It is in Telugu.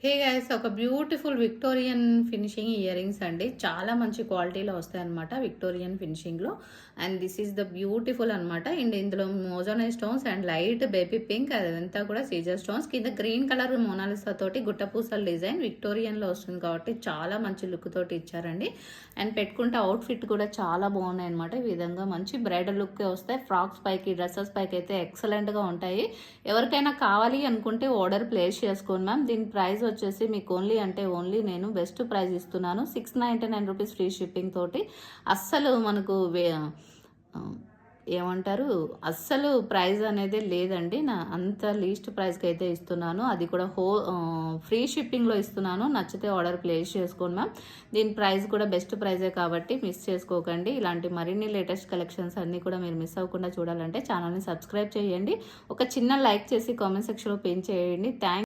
హే గైస్, ఒక beautiful Victorian finishing ear rings అండి. చాలా మంచి క్వాలిటీలో వస్తాయన్నమాట విక్టోరియన్ ఫినిషింగ్లో. And this is the beautiful అనమాట. అండ్ ఇందులో మోజోనై stones and light baby pink, అదంతా కూడా సీజర్ స్టోన్స్, కింద గ్రీన్ కలర్ మోనాలిసా తోటి గుట్టపూసల డిజైన్ విక్టోరియన్లో వస్తుంది కాబట్టి చాలా మంచి లుక్ తోటి ఇచ్చారండి. అండ్ పెట్టుకుంటే అవుట్ ఫిట్ కూడా చాలా బాగున్నాయి అనమాట. ఈ విధంగా మంచి బ్రైడల్ లుక్ వస్తాయి. ఫ్రాక్స్ పైకి, డ్రెస్సెస్ పైకి అయితే ఎక్సలెంట్గా ఉంటాయి. ఎవరికైనా కావాలి అనుకుంటే ఆర్డర్ ప్లేస్ చేసుకోండి మ్యామ్. దీని ప్రైస్ వచ్చేసి మీకు ఓన్లీ నేను బెస్ట్ ప్రైస్ ఇస్తున్నాను. 699 రూపీస్ ఫ్రీ షిప్పింగ్ తోటి. అస్సలు మనకు ఏమంటారు, అస్సలు ప్రైస్ అనేది లేదండి. నా అంత లీస్ట్ ప్రైస్కి అయితే ఇస్తున్నాను, అది కూడా ఫ్రీ షిప్పింగ్లో ఇస్తున్నాను. నచ్చితే ఆర్డర్ ప్లేస్ చేసుకోండి మ్యామ్. దీని ప్రైస్ కూడా బెస్ట్ ప్రైజే కాబట్టి మిస్ చేసుకోకండి. ఇలాంటి మరిన్ని లేటెస్ట్ కలెక్షన్స్ అన్నీ కూడా మీరు మిస్ అవ్వకుండా చూడాలంటే ఛానల్ని సబ్స్క్రైబ్ చేయండి. ఒక చిన్న లైక్ చేసి కామెంట్ సెక్షన్లో పిన్ చేయండి. థ్యాంక్